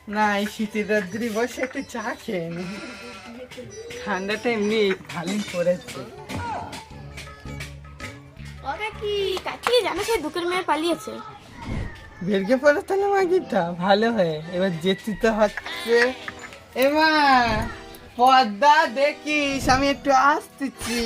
না এই শীতের রাত্রি বসে একটু চা খেয়ে নি, ঠান্ডাটা এমনি ভালোই পড়েছে। কি কাকি জানো সেই দুঃখের মেয়ে পালিয়েছে। বেরকে পড়ে তাহলে মাগিটা ভালো হয়, এবার যেতে তো হচ্ছে। এমা পর্দা দেখিস, আমি একটু আসতেছি।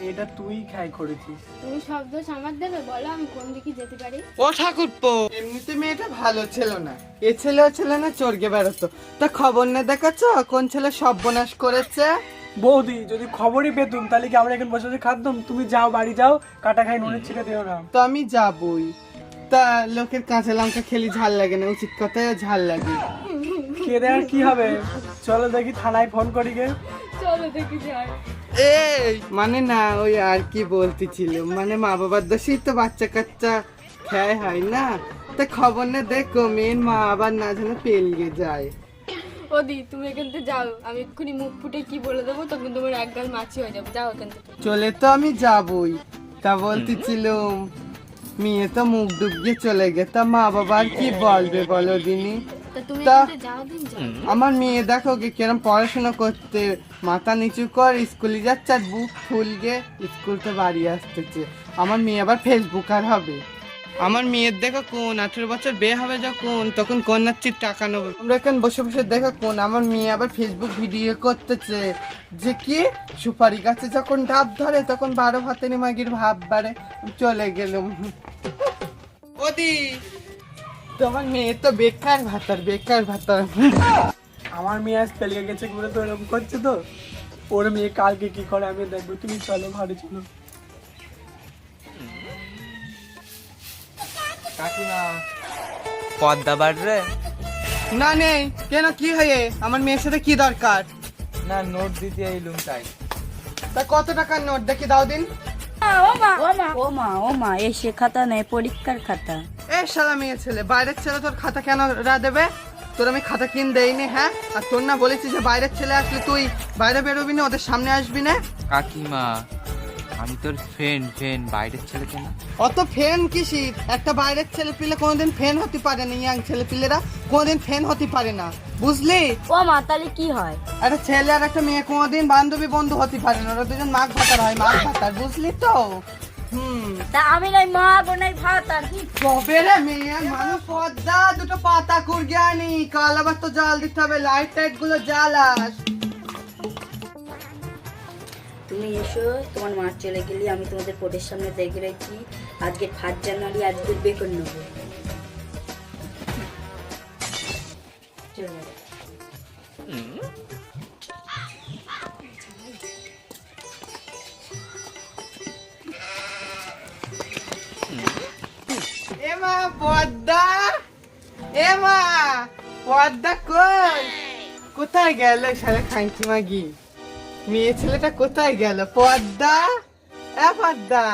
এটা তুই খাই করেছিস। তুমি সব দোষ আমার দেবে, বলো আমি কোন দিকে যেতে পারি। ও ঠাকুরপো, এমনিতে মেয়েটা ভালো ছিল না, এ ছেলেও ছিল না, চর্গে বেরোতো। তা খবর না দেখাচ্ছ কোন ছেলে সর্বনাশ করেছে? বৌদি যদি খবরই পেতুম তাহলে কি আমরা এখন বসে বসে খাদ্যম? তুমি যাও, বাড়ি যাও, কাটা খাই নুনের ছিটে দিও না। তো আমি যাবই। তা লোকের কাঁচা লঙ্কা খেলি ঝাল লাগে না, উচিত কথায় ঝাল লাগে। খেয়ে দেওয়ার কি হবে? চলো দেখি থানায় ফোন করি গে। চলো দেখি যাই। এই মানে না, ওই আর কি বলতেছিল, মানে মা বাবার দোষেই তো বাচ্চা কাচ্চা খেয়ে হয় না। তা খবর না দেখো মেয়ের মা আবার না যেন পেলগে যায়। ওদি তুমি এখান থেকে যাও, আমি এক্ষুনি মুখ ফুটে কি বলে দেবো, তখন তোমার এক গাল মাছি হয়ে যাবে। যাও এখান থেকে। চলে তো আমি যাবই, তা বলতেছিলাম মেয়ে তো মুখ ডুবিয়ে চলে গে, তা মা বাবা আর কি বলবে বলো দিনি। তা তুমি তা- এখান থেকে যাও, দিন যাও। আমার মেয়ে দেখো গে কিরম পড়াশোনা করতে, মাথা নিচু কর, স্কুলে যাচ্ছে আর বুক ফুল গে, স্কুল তো বাড়ি আসতেছে। আমার মেয়ে আবার ফেসবুকার হবে। আমার মেয়ের দেখো কোন 18 বছর বিয়ে হবে যখন, তখন কন্যাশ্রীর টাকা নেবো। আমরা এখন বসে বসে দেখো কোন আমার মেয়ে আবার ফেসবুক ভিডিও করতেছে, যে কি সুপারি গাছে যখন ডাব ধরে তখন 12 ভাতে মাগির ভাব বাড়ে। চলে গেলাম। ওদি তোমার মেয়ে তো বেকার ভাতার, বেকার ভাতার। আমার মেয়ে আজ পেলিয়ে গেছে বলে তো এরকম করছে। তো ওর মেয়ে কালকে কি করে আমি দেখবো। তুমি চলো ঘরে চলো। কাকিমা পদ্মা বাড়বে না নেই কেন, কি হয়ে আমার মেয়ের সাথে কি দরকার? না, নোট দিতে এলুম তাই। তা কত টাকার নোট দেখি দাও দিন। ও মা এ সে খাতা নেই, পরীক্ষার খাতা। এ শালা মেয়ে ছেলে, বাইরের ছেলে তোর খাতা কেন দেবে? তোর আমি খাতা কিন দেইনি, হ্যাঁ? আর তোর না বলেছি যে বাইরের ছেলে আসলে তুই বাইরে বেরোবি না, ওদের সামনে আসবি না। কাকিমা আমি তোর ফ্রেন্ড, বাইরের ছেলে কেন? অত ফ্যান কিসি? একটা বাইরের ছেলে পিলে কোনোদিন ফ্যান হতে পারে না, ইয়াং ছেলে পিলেরা কোনোদিন ফ্যান হতে পারে না, বুঝলি? ও মা তাহলে কি হয়? একটা ছেলে আর একটা মেয়ে কোনোদিন বান্ধবী বন্ধু হতে পারে না, ওরা দুজন মাঘ ভাতার হয়, মাঘ ভাতার, বুঝলি তো? তা আমি নাই মা বোনাই ভাত আর কি। কবে রে মেয়ে মানুষ পদ্মা দুটো পাতা কুড়গে আনি, কাল আবার তো জল দিতে হবে, লাইট টাইট গুলো জ্বালাস। তুমি এসো, তোমার মা চলে গেলি, আমি তোমাদের কোর্টের সামনে দেখে রয়েছি। আজকে 1 জানুয়ারি, আজকে বেতন নেব। চলো। এমা পদ্মা, এমা পদ্মা কই? কোথায় গেল শালা খাইছি মাগি? মেয়ে ছেলেটা কোথায় গেল? পদ্মা, এ পদ্মা।